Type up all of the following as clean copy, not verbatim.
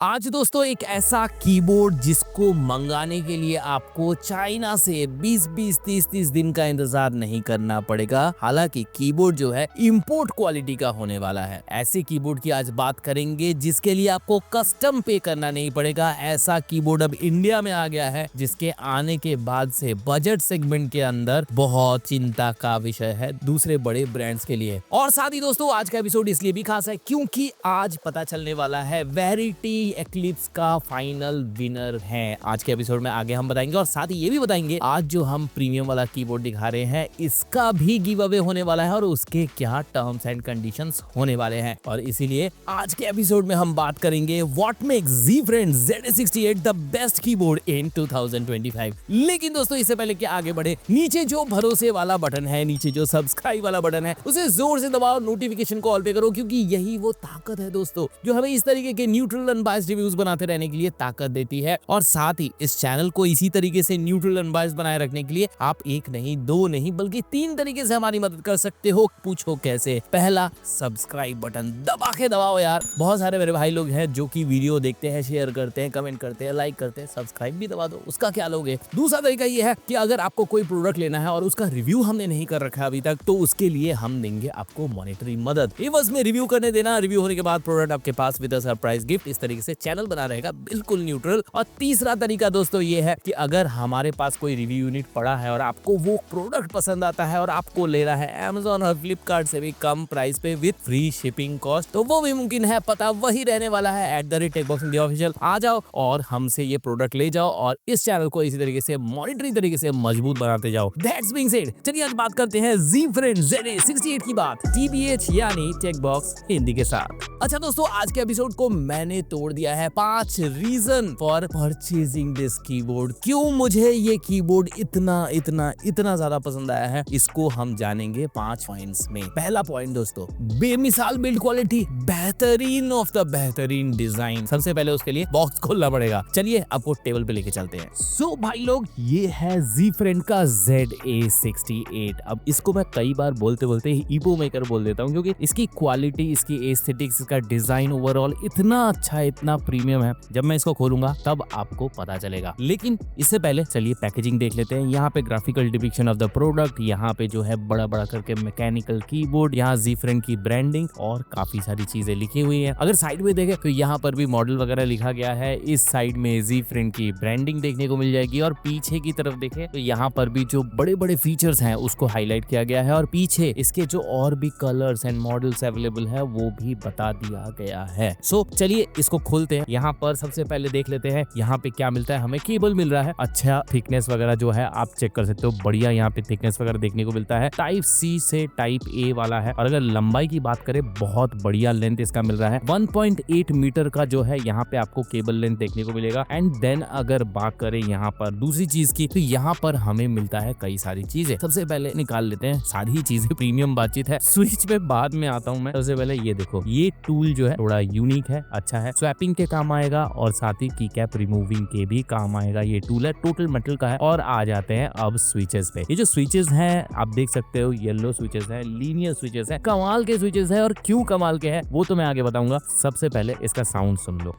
आज दोस्तों एक ऐसा कीबोर्ड जिसको मंगाने के लिए आपको चाइना से 20-20, 30-30 दिन का इंतजार नहीं करना पड़ेगा। हालांकि कीबोर्ड जो है इंपोर्ट क्वालिटी का होने वाला है। ऐसे कीबोर्ड की आज बात करेंगे जिसके लिए आपको कस्टम पे करना नहीं पड़ेगा। ऐसा कीबोर्ड अब इंडिया में आ गया है जिसके आने के बाद से बजट सेगमेंट के अंदर बहुत चिंता का विषय है दूसरे बड़े ब्रांड्स के लिए। और साथ ही दोस्तों आज का एपिसोड इसलिए भी खास है क्योंकि आज पता चलने वाला है वेरिटी एक्लिप्स का फाइनल विनर है। आज के एपिसोड में आगे हम बताएंगे और साथ ही ये भी बताएंगे आज जो हम प्रीमियम वाला कीबोर्ड दिखा रहे हैं इसका भी गिव अवे होने वाला है और उसके क्या टर्म्स एंड कंडीशंस होने वाले हैं। और इसीलिए आज के एपिसोड में हम बात करेंगे what makes Z-Friend ZA68 the best keyboard in 2025। लेकिन दोस्तों इससे पहले कि आगे बढ़े, नीचे जो भरोसे वाला बटन है, नीचे जो सब्सक्राइब वाला बटन है, उसे जोर से दबाओ, नोटिफिकेशन को ऑल पे करो क्योंकि यही वो ताकत है दोस्तों जो हमें इस तरीके के न्यूट्रल अनबायस्ड रिव्यूज बनाते रहने के लिए ताकत देती है। और साथ ही इस चैनल को इसी तरीके से न्यूट्रल अनबायस्ड बनाए रखने के लिए आप एक नहीं, दो नहीं, बल्कि 3 तरीके से हमारी मदद कर सकते हो। पूछो कैसे? पहला, सब्सक्राइब बटन दबा के दबाओ यार। बहुत सारे मेरे भाई लोग हैं जो कि वीडियो देखते हैं, शेयर करते हैं, कमेंट करते हैं, लाइक करते हैं, सब्सक्राइब भी दबा दो, उसका क्या लोगे। दूसरा तरीका ये है कि अगर आपको कोई प्रोडक्ट लेना है और उसका रिव्यू हमने नहीं कर रखा अभी तक, तो उसके लिए हम देंगे आपको मॉनेटरी मदद। एवज में रिव्यू करने देना, रिव्यू होने के बाद प्रोडक्ट आपके पास विद अ सरप्राइज गिफ्ट। इस तरीके से चैनल बना रहेगा बिल्कुल न्यूट्रल। और तीसरा तरीका दोस्तों ये है कि अगर हमारे पास कोई रिव्यू यूनिट पड़ा है और आपको वो प्रोडक्ट पसंद आता है और आपको लेना है Amazon और Flipkart से भी कम प्राइस पे विद फ्री शिपिंग कॉस्ट, तो वो भी मुमकिन है। पता वही रहने वाला है @techboxindia ऑफिशियल। आ जाओ और हमसे ये प्रोडक्ट ले जाओ और इस चैनल को इसी तरीके से मॉनिटरी तरीके से मजबूत बनाते जाओ। दैट्स बीइंग सेड, चलिए आज बात करते हैं Z-Friend ZA68 की बात, TBH यानी टेकबॉक्स हिंदी के साथ। अच्छा दोस्तों, आज के एपिसोड को मैंने तोड़ दिया है 5 reason for purchasing this keyboard. क्यों मुझे ये कीबोर्ड इतना ज्यादा पसंद आया है, इसको हम जानेंगे 5 पॉइंट्स में। पहला पॉइंट दोस्तों, बेमिसाल बिल्ड क्वालिटी, बेहतरीन ऑफ द बेहतरीन डिजाइन। सबसे पहले उसके लिए बॉक्स खोलना पड़ेगा। चलिए आपको टेबल पे लेके चलते हैं। सो भाई लोग, ये है Z-Friend का ZA68। अब इसको मैं कई बार बोलते बोलते ईबो मेकर बोल देता हूँ क्योंकि इसकी क्वालिटी, इसकी एस्थेटिक्स, इसका डिजाइन ओवरऑल इतना अच्छा है, इतना प्रीमियम है। जब मैं इसको खोलूंगा तब आपको पता चलेगा। लेकिन इससे पहले चलिए पैकेजिंग देख लेते हैं। यहाँ पे graphical depiction of the product, यहाँ पे जो है बड़ा बड़ा करके मैकेनिकल कीबोर्ड, यहाँ Z-Friend की ब्रांडिंग और काफी सारी चीजें लिखी हुई है। अगर साइड में देखें तो यहाँ पर भी मॉडल वगैरह लिखा गया है। इस साइड में Z-Friend की ब्रांडिंग देखने को मिल जाएगी और पीछे की तरफ देखें तो यहाँ पर भी जो बड़े बड़े फीचर्स हैं उसको हाईलाइट किया गया है और पीछे इसके जो और भी कलर्स एंड मॉडल्स अवेलेबल है वो भी बता दिया गया है। सो चलिए इसको खोलते हैं। यहाँ पर सबसे पहले देख लेते हैं यहाँ पे क्या मिलता है। हमें केबल मिल रहा है, अच्छा थिकनेस वगैरह जो है आप चेक कर सकते हो, बढ़िया यहाँ पे थिकनेस वगैरह देखने को मिलता है। टाइप C से टाइप A वाला है। और अगर लंबाई की बात करें, बहुत बढ़िया लेंथ इसका मिल रहा है। 1.8 मीटर का जो है यहाँ पे आपको केबल लेंथ देखने को मिलेगा। एंड देन अगर बात करें यहाँ पर दूसरी चीज की, तो यहाँ पर हमें मिलता है कई सारी चीजें। सबसे पहले निकाल लेते हैं सारी चीजें, प्रीमियम बातचीत है। स्विच पे बाद में आता हूँ मैं। सबसे पहले ये देखो, ये टूल जो है थोड़ा यूनिक है, अच्छा है, स्वैपिंग के काम आएगा और साथ ही की कैप रिमूविंग के भी काम आएगा। ये टूल है, टोटल मेटल का है। और आ जाते हैं अब स्विचेस पे। ये जो स्विचेस हैं आप देख सकते हो, येलो स्विचेस है, लीनियर स्विचेस है, कमाल के स्विचेस है। और क्यों कमाल के है वो तो मैं आगे बताऊंगा। सबसे पहले इसका साउंड सुन लो।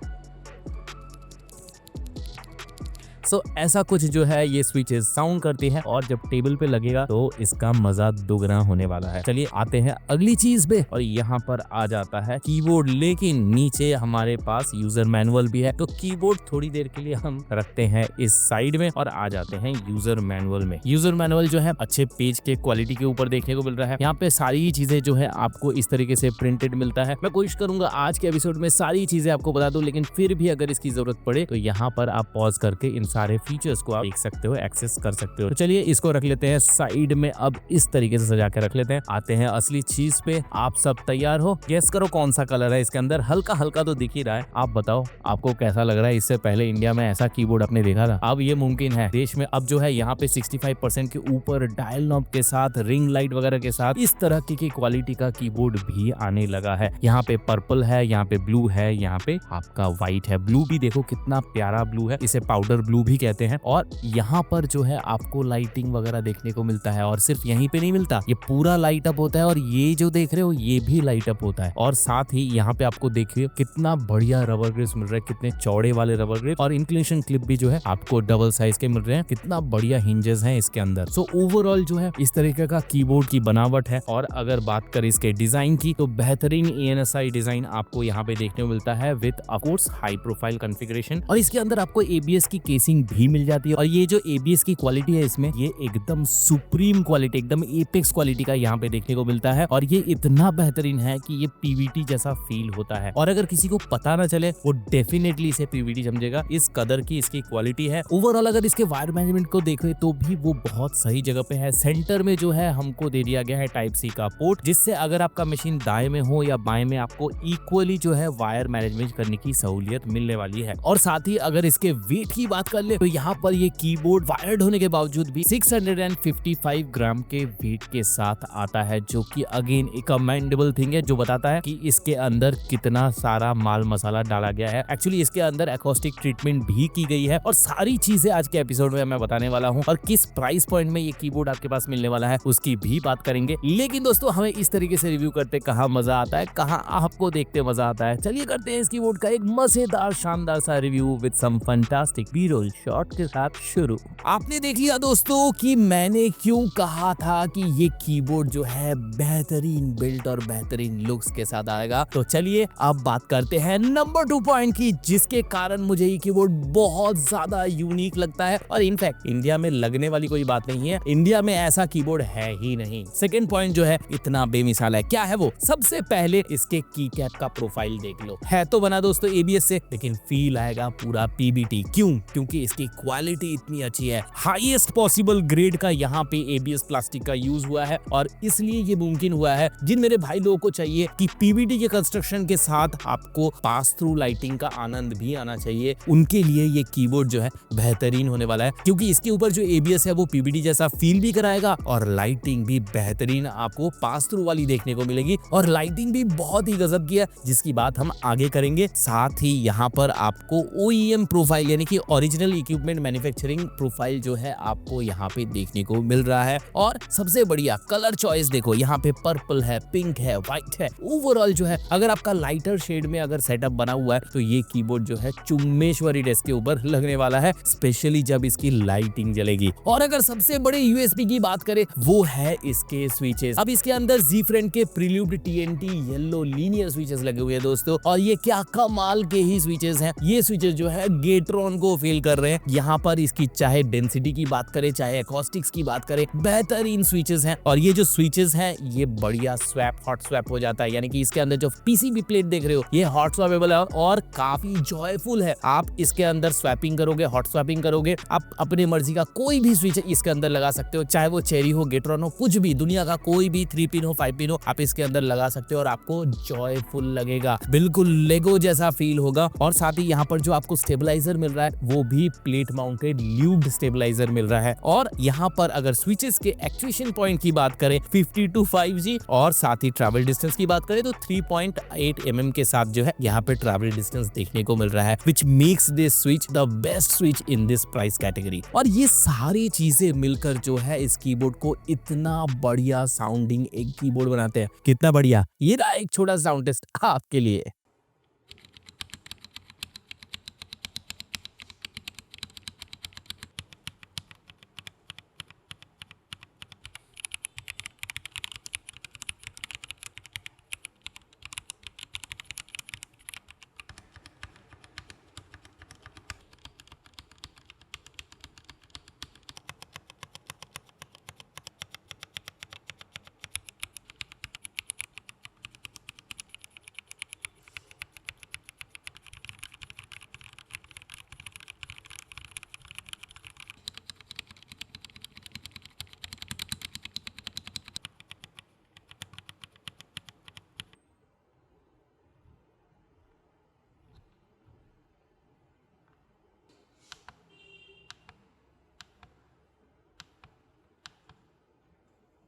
सो ऐसा कुछ जो है ये स्विचेस साउंड करती है और जब टेबल पे लगेगा तो इसका मजा दुगना होने वाला है। चलिए आते हैं अगली चीज पे और यहाँ पर आ जाता है कीबोर्ड। लेकिन नीचे हमारे पास यूजर मैनुअल भी है, तो कीबोर्ड थोड़ी देर के लिए हम रखते हैं इस साइड में और आ जाते हैं यूजर मैनुअल में। यूजर मैनुअल जो है अच्छे पेज के क्वालिटी के ऊपर देखने को मिल रहा है। यहाँ पे सारी चीजें जो है आपको इस तरीके से प्रिंटेड मिलता है। मैं कोशिश करूंगा आज के एपिसोड में सारी चीजें आपको बता दूं, लेकिन फिर भी अगर इसकी जरूरत पड़े तो यहाँ पर आप पॉज करके इन सारे फीचर्स को आप देख सकते हो, एक्सेस कर सकते हो। तो चलिए इसको रख लेते हैं साइड में। अब इस तरीके से सजा के रख लेते हैं। आते हैं असली चीज पे। आप सब तैयार हो? गेस करो कौन सा कलर है इसके अंदर। हल्का हल्का तो दिख ही रहा है, आप बताओ आपको कैसा लग रहा है। इससे पहले इंडिया में ऐसा कीबोर्ड आपने देखा था? अब ये मुमकिन है देश में। अब जो है यहाँ पे 65% के ऊपर डायल नॉब के साथ, रिंग लाइट वगैरह के साथ इस तरह की क्वालिटी का कीबोर्ड भी आने लगा है। यहाँ पे पर्पल है, यहाँ पे ब्लू है, यहाँ पे आपका व्हाइट है। ब्लू भी देखो कितना प्यारा ब्लू है, इसे पाउडर ब्लू भी कहते हैं। और यहाँ पर जो है आपको लाइटिंग वगैरह देखने को मिलता है, और सिर्फ यहीं पे नहीं मिलता, ये पूरा लाइट अप होता है, और ये जो देख रहे हो ये भी लाइट अप होता है। और साथ ही यहाँ पे आपको देखिए कितना बढ़िया रबर ग्रिप्स मिल रहा है, कितने चौड़े वाले रबर ग्रिप, और इंक्लिनेशन क्लिप भी जो है आपको डबल साइज के मिल रहे हैं, कितना बढ़िया हिंजेस हैं इसके अंदर। सो ओवरऑल जो है इस तरीके का कीबोर्ड की बनावट है। और अगर बात करें इसके डिजाइन की, तो बेहतरीन ANSI डिजाइन आपको यहाँ पे देखने को मिलता है with of course high profile configuration. और इसके अंदर आपको ABS की केसिंग भी मिल जाती है, और ये जो ABS की क्वालिटी है इसमें, ये एकदम सुप्रीम क्वालिटी, एकदम एपेक्स क्वालिटी का यहाँ पे देखने को मिलता है। और ये इतना बेहतरीन है कि ये PVT जैसा फील होता है, और अगर किसी को पता ना चले वो डेफिनेटली इसे PVT समझेगा, इस कदर की इसकी क्वालिटी है। ओवरऑल अगर इसके वायर मैनेजमेंट को देखें तो भी वो बहुत सही जगह पे है। सेंटर में जो है हमको दे दिया गया है Type-C का पोर्ट, जिससे अगर आपका मशीन दाएं में हो या बाएं में, आपको इक्वली जो है वायर मैनेजमेंट करने की सहूलियत मिलने वाली है। और साथ ही अगर इसके वेट की बात कर ले, तो यहाँ पर ये कीबोर्ड वायर्ड होने के बावजूद भी 655 ग्राम के वेट के साथ आता है, जो कि अगेन एक कमेंडेबल थिंग है, जो बताता है कि इसके अंदर कितना सारा माल मसाला डाला गया है। एक्चुअली इसके अंदर एकॉस्टिक ट्रीटमेंट भी की गई है, और सारी चीजें आज के एपिसोड में मैं बताने वाला हूँ, और किस प्राइस पॉइंट में ये कीबोर्ड आपके पास मिलने वाला है उसकी भी बात करेंगे। लेकिन दोस्तों, हमें इस तरीके से रिव्यू करते कहाँ मजा आता है, कहाँ आपको देखते मजा आता है। चलिए करते हैं इस कीबोर्ड का एक मजेदार शानदार सा review with some fantastic B roll shot के साथ शुरू। आपने देख लिया दोस्तों कि मैंने क्यों कहा था कि ये कीबोर्ड जो है बेहतरीन बिल्ड और बेहतरीन लुक्स के साथ आएगा। तो चलिए अब बात करते हैं नंबर 2 पॉइंट की, जिसके कारण मुझे ये कीबोर्ड बहुत ज्यादा यूनिक लगता है, और इनफैक्ट इंडिया में लगने वाली कोई बात नहीं है, इंडिया में ऐसा कीबोर्ड है ही नहीं। सेकंड पॉइंट जो है इतना बेमिसाल है, क्या है वो? सबसे पहले इसके की कैप का प्रोफाइल देख लो। है तो बना दोस्तों ABS से, लेकिन फील आएगा पूरा PBT। क्यों? क्योंकि इसकी क्वालिटी इतनी अच्छी है, हाईएस्ट पॉसिबल ग्रेड का यहाँ पे ABS प्लास्टिक का यूज हुआ है, और इसलिए ये मुमकिन हुआ है। जिन मेरे भाई लोगों को चाहिए कि PBT के कंस्ट्रक्शन के साथ आपको पास थ्रू लाइटिंग का आनंद भी आना चाहिए, उनके लिए ये कीबोर्ड जो है बेहतरीन होने वाला है, क्योंकि इसके ऊपर जो ABS है वो PBT जैसा फील भी कराएगा, और लाइटिंग भी बेहतरीन आपको पास थ्रू वाली देखने को मिलेगी, और लाइटिंग भी बहुत ही गजब की है, जिसकी बात हम आगे करेंगे। साथ ही यहाँ पर आपको OEM प्रोफाइल यानी कि ओरिजिनल इक्विपमेंट मैन्युफैक्चरिंग प्रोफाइल जो है आपको यहाँ पे देखने को मिल रहा है। और सबसे बढ़िया कलर चॉइस देखो, यहाँ पे पर्पल है, पिंक है, व्हाइट है। ओवरऑल जो है अगर आपका लाइटर शेड में अगर सेटअप बना हुआ है, तो ये कीबोर्ड जो है चुम्मेश्वरी डेस्क के ऊपर लगने वाला है, स्पेशली जब इसकी लाइटिंग जलेगी। और अगर सबसे बड़े USB की बात करें, वो है इसके स्विचेस। अब इसके अंदर Z-Friend के prelude TNT yellow linear switches लगे हुए हैं दोस्तों, और ये क्या कमाल के ही स्विचेस हैं। ये स्विचेस जो है गेट्रॉन को फील कर रहे हैं। यहाँ पर इसकी चाहे डेंसिटी की बात करें, चाहे एकॉस्टिक्स की बात करें, बेहतरीन स्विचेस हैं। और ये जो स्विचेस हैं ये बढ़िया स्वैप हॉट स्वैप हो जाता है, यानी कि इसके अंदर जो PCB प्लेट देख रहे हो ये हॉट स्वैपेबल है और काफी जॉयफुल है। आप इसके अंदर स्वैपिंग करोगे, हॉट स्वैपिंग करोगे, आप अपनी मर्जी का कोई भी स्विच इसके अंदर लगा सकते हो, चाहे वो चेरी हो, गेट्रॉन हो, कुछ भी, दुनिया का कोई भी 3 पिन हो, 5 पिन हो, आप इसके अंदर लगा सकते हो, और आपको जॉयफुल लगेगा, बिल्कुल लेगो जैसा फील होगा। और साथ ही यहाँ पर जो आपको स्टेबलाइजर मिल रहा है वो भी प्लेट माउंटेड ल्यूब्ड स्टेबलाइजर मिल रहा है। और यहाँ पर अगर स्विचेस के एक्चुएशन पॉइंट की बात करें 50 to 5G, और साथ ही ट्रैवल डिस्टेंस की बात करें तो 3.8 mm के साथ जो है यहाँ पे ट्रैवल डिस्टेंस देखने को मिल रहा है, which makes this switch the best switch in this price category. और ये सारी चीजें मिलकर जो है इस कीबोर्ड को इतना बढ़िया साउंडिंग एक कीबोर्ड बनाते हैं। कितना बढ़िया, ये रहा एक छोटा साउंड टेस्ट आपके लिए।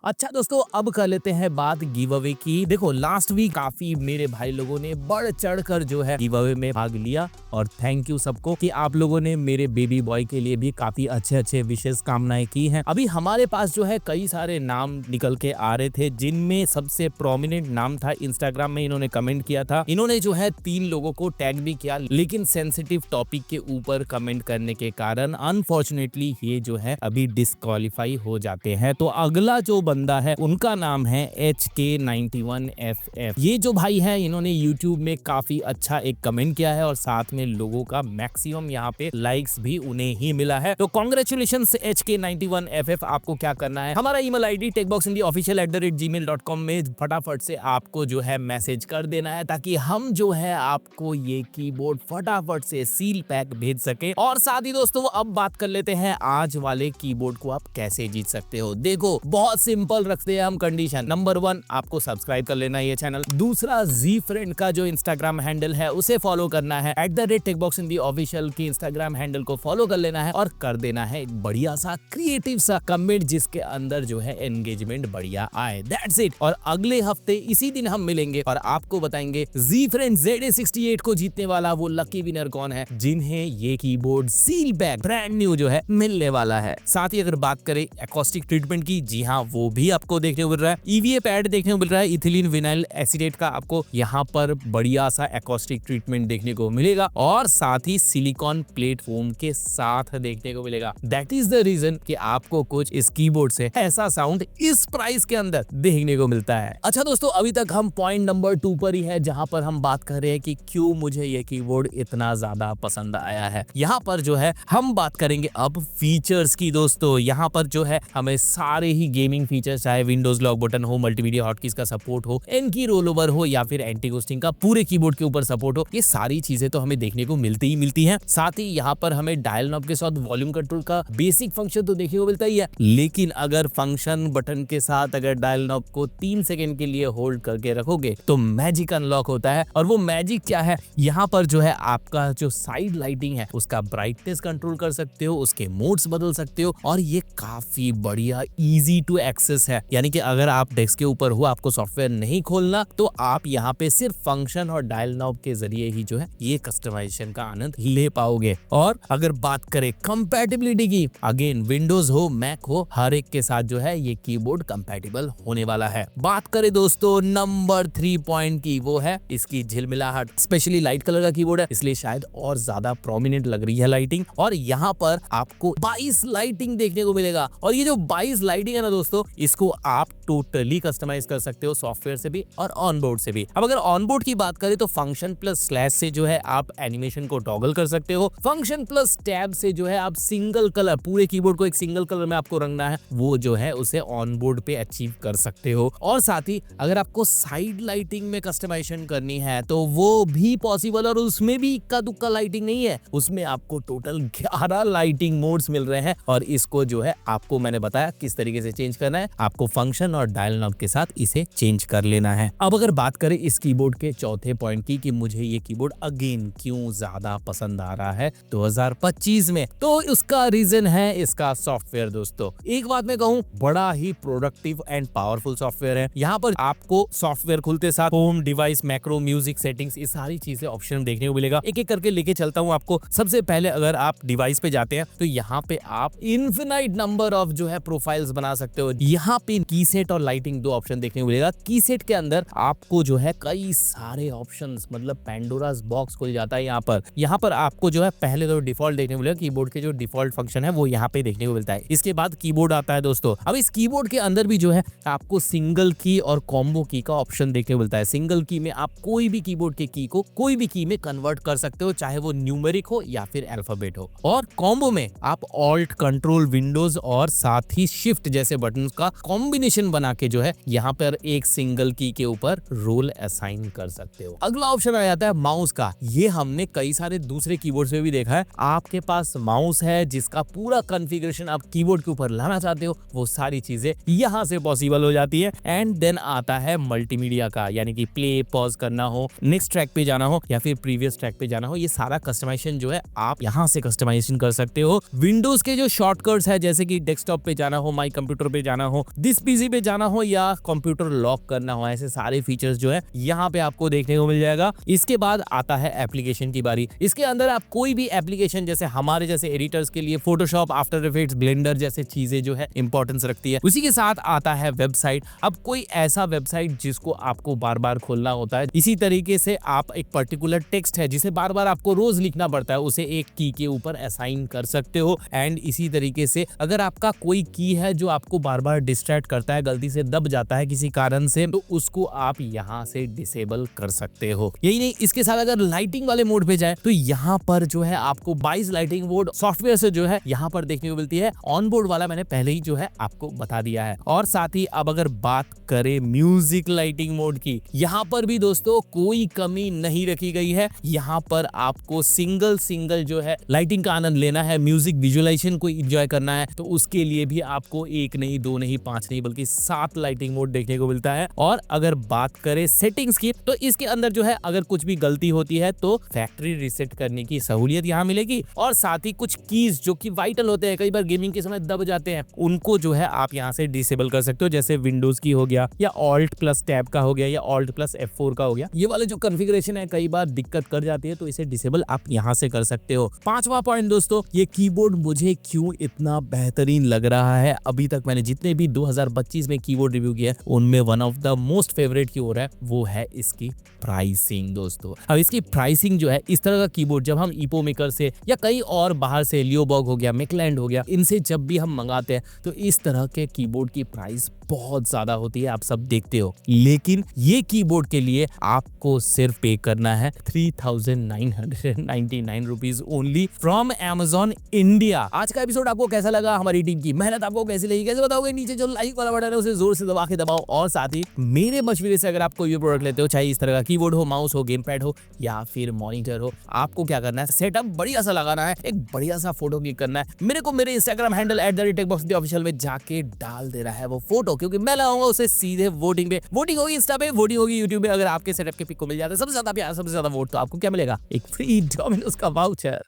अच्छा दोस्तों, अब कर लेते हैं बात गिव अवे की। देखो लास्ट वीक काफी मेरे भाई लोगों ने बढ़ चढ़ कर जो है गिव अवे में भाग लिया और थैंक यू सबको कि आप लोगों ने मेरे बेबी बॉय के लिए भी काफी अच्छे अच्छे विशेष कामनाएं की हैं। अभी हमारे पास जो है कई सारे नाम निकल के आ रहे थे, जिनमें सबसे प्रोमिनेंट नाम था, इंस्टाग्राम में इन्होंने कमेंट किया था। इन्होंने जो है 3 लोगों को टैग भी किया, लेकिन सेंसिटिव टॉपिक के ऊपर कमेंट करने के कारण अनफॉर्चुनेटली ये जो है अभी डिस्क्वालीफाई हो जाते हैं। तो अगला जो बंदा है उनका नाम है HK91FF। ये जो भाई है इन्होंने YouTube में काफी अच्छा एक कमेंट किया है और साथ में लोगों का मैक्सिमम यहाँ पे लाइक्स भी उन्हें ही मिला है। तो कॉन्ग्रेचुलेशंस HK91FF। आपको क्या करना है, हमारा ईमेल आईडी techboxindiaofficial@gmail.com में फटाफट से आपको जो है मैसेज कर देना है, ताकि हम जो है आपको ये कीबोर्ड फटाफट से सील पैक भेज सके। और साथ ही दोस्तों अब बात कर लेते हैं आज वाले कीबोर्ड को आप कैसे जीत सकते हो। देखो बहुत सिंपल रखते हैं हम कंडीशन। नंबर 1, आपको सब्सक्राइब कर लेना है ये चैनल। दूसरा, जी फ्रेंड का जो इंस्टाग्राम हैंडल है उसे फॉलो करना है, @techboxindiaofficial की इंस्टाग्राम हैंडल को फॉलो कर लेना है और कर देना है एक बढ़िया सा क्रिएटिव सा कमेंट जिसके अंदर जो है एंगेजमेंट बढ़िया आए। That's it. और अगले हफ्ते इसी दिन हम मिलेंगे और आपको बताएंगे जी फ्रेंड ZA68 को जीतने वाला वो लकी विनर कौन है, जिन्हें ये keyboard seal back brand new जो है मिलने वाला है। साथ ही अगर बात करें एकॉस्टिक ट्रीटमेंट की, जी हाँ वो भी आपको देखने को मिल रहा है। EVA पैड देखने को मिल रहा है, इथिलीन विनाइल एसीटेट का आपको यहाँ पर बढ़िया सा एकॉस्टिक ट्रीटमेंट देखने को मिलेगा और साथ ही सिलिकॉन प्लेटफॉर्म के साथ देखने को मिलेगा। दैट इज द रीजन कि आपको कुछ इस कीबोर्ड से ऐसा साउंड इस प्राइस के अंदर देखने को मिलता है। अच्छा दोस्तों, अभी तक हम पॉइंट नंबर 2 पर ही है, जहां पर हम बात कर रहे हैं कि क्यों मुझे ये कीबोर्ड इतना ज्यादा पसंद आया है। यहाँ पर जो है हम बात करेंगे अब फीचर्स की। दोस्तों यहाँ पर जो है हमें सारे ही गेमिंग फीचर्स, चाहे विंडोज लॉक बटन हो, मल्टीमीडिया हॉटकीज का सपोर्ट हो, एन की रोल ओवर हो या फिर एंटी घोस्टिंग का पूरे कीबोर्ड के ऊपर सपोर्ट हो, ये सारी चीजें तो हमें देखने को मिलती हैं। साथ ही यहाँ पर हमें डायल नॉब के साथ वॉल्यूम कंट्रोल का बेसिक फंक्शन तो देखने को मिलता ही है, लेकिन अगर फंक्शन बटन के साथ अगर डायल नॉब को 3 सेकंड के लिए होल्ड करके रखोगे तो मैजिक अनलॉक होता है। और वो मैजिक क्या है, यहाँ पर जो है आपका जो साइड लाइटिंग है उसका ब्राइटनेस कंट्रोल कर सकते हो, उसके मोड्स बदल सकते हो और ये काफी बढ़िया इजी टू एक्सेस है। यानी कि अगर आप डेस्क के ऊपर हो, आपको सॉफ्टवेयर नहीं खोलना, तो आप यहाँ पे सिर्फ फंक्शन और डायल नॉब के जरिए ही जो है ये कस्टमाइजेशन का आनंद ले पाओगे। और अगर बात करें कंपैटिबिलिटी की, अगेन विंडोज हो, मैक हो, हर एक के साथ जो है ये कीबोर्ड कंपैटिबल होने वाला है। बात करें दोस्तों नंबर 3 पॉइंट की, वो है इसकी झिलमिलाहट। स्पेशली लाइट कलर का कीबोर्ड है, इसलिए शायद और ज्यादा प्रोमिनेंट लग रही है लाइटिंग। और यहाँ पर आपको 22 लाइटिंग देखने को मिलेगा और ये जो 22 लाइटिंग है ना दोस्तों, इसको आप टोटली कस्टमाइज कर सकते हो सॉफ्टवेयर से भी और ऑनबोर्ड से भी। अब अगर ऑनबोर्ड की बात करें तो फंक्शन प्लस स्लैश से जो है आप एनिमेशन को टॉगल कर सकते हो। फंक्शन प्लस टैब से जो है आप सिंगल कलर, पूरे कीबोर्ड को एक सिंगल कलर में आपको रंगना है, वो जो है उसे ऑनबोर्ड पे अचीव कर सकते हो। और साथ ही अगर आपको साइड लाइटिंग में कस्टमाइजेशन करनी है तो वो भी पॉसिबल, और उसमें भी इक्का दुक्का लाइटिंग नहीं है, उसमें आपको टोटल 11 लाइटिंग मोड्स मिल रहे हैं। और इसको जो है आपको मैंने बताया किस तरीके से चेंज करना है, आपको फंक्शन और डायल नॉब के साथ इसे चेंज कर लेना है। अब अगर बात करें इस कीबोर्ड के चौथे पॉइंट की कि मुझे ये कीबोर्ड अगेन क्यों ज्यादा पसंद आ रहा है 2025 में, तो उसका रीजन है इसका सॉफ्टवेयर। दोस्तों एक बात मैं कहूं, बड़ा ही प्रोडक्टिव एंड पावरफुल सॉफ्टवेयर है। यहाँ पर आपको सॉफ्टवेयर खुलते साथ home, device, macro, music, settings, ये सारी चीजें ऑप्शन देखने को मिलेगा। एक एक करके लेके चलता हूँ आपको। सबसे पहले अगर आप डिवाइस पे जाते हैं तो यहाँ पे आप इनफिनाइट नंबर ऑफ जो है प्रोफाइल्स बना सकते हो। यहाँ पे कीसेट और लाइटिंग 2 ऑप्शन देखने को मिलेगा। कीसेट के अंदर आपको जो है कई सारे ऑप्शंस, मतलब पैंडोरास बॉक्स खुल जाता है। यहाँ पर आपको जो है पहले तो डिफॉल्ट देखने को मिलेगा, कीबोर्ड के जो डिफॉल्ट फंक्शन है वो यहाँ पे देखने को मिलता है। इसके बाद कीबोर्ड आता है दोस्तों। अब इस कीबोर्ड के अंदर भी जो है आपको सिंगल की और कॉम्बो की का ऑप्शन देखने को मिलता है। सिंगल की में आप कोई भी कीबोर्ड के की को कोई भी की में कन्वर्ट कर सकते हो, चाहे वो न्यूमेरिक हो या फिर अल्फाबेट हो। और कॉम्बो में आप ऑल्ट, कंट्रोल, विंडोज और साथ ही शिफ्ट जैसे बटन का कॉम्बिनेशन बना के जो है यहाँ पर एक सिंगल की के ऊपर रोल असाइन कर सकते हो। अगला ऑप्शन आ जाता है माउस का। ये हमने कई सारे दूसरे कीबोर्ड में भी देखा है। आपके पास माउस है जिसका पूरा कॉन्फ़िगरेशन आप कीबोर्ड के ऊपर लाना चाहते हो, वो सारी चीजें यहाँ से पॉसिबल हो जाती है। एंड देन आता है मल्टीमीडिया का, यानी कि प्ले, पॉज करना हो, नेक्स्ट ट्रैक पे जाना हो या फिर प्रीवियस ट्रैक पे जाना हो, ये सारा कस्टमाइजेशन जो है आप यहाँ से कस्टमाइजेशन कर सकते हो। विंडोज के जो शॉर्टकट्स है, जैसे कि डेस्कटॉप पे जाना हो, माई कंप्यूटर पे जाना हो, दिस पीसी पे जाना हो या कंप्यूटर लॉक करना हो, ऐसे सारे फीचर्स जो है यहाँ पे आपको देखने को मिल जाएगा। इसके बाद आता है एप्लीकेशन की बारी। इसके अंदर आप कोई भी एप्लीकेशन, जैसे हमारे जैसे एडिटर्स के लिए फोटोशॉप, आफ्टर इफेक्ट्स, ब्लेंडर जैसे चीजें जो है इंपॉर्टेंस रखती है। उसी के साथ आता है वेबसाइट। अब कोई ऐसा वेबसाइट जिसको आपको बार बार खोलना होता है, इसी तरीके से आप एक पर्टिकुलर टेक्स्ट है जिसे बार बार आपको रोज लिखना पड़ता है, उसे एक की के ऊपर असाइन कर सकते हो। एंड इसी तरीके से अगर आपका कोई की है जो आपको बार बार डिस्ट्रैक्ट करता है, गलती से दब जाता है किसी कारण से, तो उसको आप यहाँ से डिसेबल कर सकते हो। यही नहीं, इसके साथ अगर लाइटिंग वाले मोड पे जाए तो यहाँ पर जो है आपको 22 लाइटिंग मोड सॉफ्टवेयर से जो है यहाँ पर देखने को मिलती है। ऑन बोर्ड वाला मैंने पहले ही जो है आपको बता दिया है। और साथ ही अब अगर बात करें म्यूजिक लाइटिंग मोड की, यहाँ पर भी दोस्तों कोई कमी नहीं रखी गई है। यहाँ पर आपको सिंगल जो है लाइटिंग का आनंद लेना है, म्यूजिक विजुअलाइजेशन को एंजॉय करना है, तो उसके लिए भी आपको 1 नहीं 2 नहीं 5 नहीं बल्कि 7 लाइटिंग मोड देखने को मिलता है। और अगर बात करें सेटिंग्स की, तो इसके अंदर जो है अगर कुछ भी गलती होती है तो फैक्ट्री रीसेट करने की सहूलियत यहाँ मिलेगी। और साथ ही कुछ कीज जो कि वाइटल होते हैं, कई बार गेमिंग के समय दब जाते हैं, उनको जो है आप यहाँ से डिसेबल कर सकते हो, जैसे विंडोज की हो गया या ऑल्ट प्लस टैब का हो गया या ऑल्ट प्लस F4 का हो गया। ये वाले जो कॉन्फ़िगरेशन है कई बार दिक्कत कर जाती है, तो इसे डिसेबल आप यहाँ से कर सकते हो। 5वां पॉइंट दोस्तों, ये कीबोर्ड मुझे क्यों इतना बेहतरीन लग रहा है। अभी तक मैंने जितने भी 2025 में कीबोर्ड रिव्यू किया है, उनमें one of the most favourite की ओर है, वो है इसकी प्राइसिंग दोस्तों। अब इसकी प्राइसिंग जो है, इस तरह का कीबोर्ड जब हम ईपो मेकर से या कई और बाहर से लियोबॉग हो गया, मैकलैंड हो गया, इनसे जब भी हम मंगाते हैं तो इस तरह के कीबोर्ड की प्राइस बहुत ज्यादा होती है, आप सब देखते हो। लेकिन ये कीबोर्ड के लिए आपको सिर्फ पे करना है 3999 rupees only from Amazon India. आज का एपिसोड आपको कैसा लगा, हमारी टीम की मेहनत आपको कैसी लगी, कैसे बताओगे? नीचे जो लाइक वाला बटन है उसे जोर से दबा के दबाओ। और साथ ही मेरे मशवरे से अगर आप कोई भी प्रोडक्ट लेते हो, चाहे इस तरह का कीबोर्ड हो, माउस हो, गेम पैड हो या फिर मॉनिटर हो, आपको क्या करना है, सेटअप बढ़िया सा लगाना है, एक बढ़िया सा फोटो क्लिक करना है, मेरे को मेरे इंस्टाग्राम हैंडल @techboxofficial में जाके डाल दे रहा है वो फोटो, क्योंकि मैं लगाऊंगा उसे सीधे वोटिंग पे। वोटिंग होगी इंस्टा पे, वोटिंग होगी यूट्यूब पे। अगर आपके सेटअप के पिक को मिल जाता है सबसे ज्यादा प्यार, सबसे ज्यादा वोट, तो आपको क्या मिलेगा? एक फ्री डोमिनोज का वाउचर।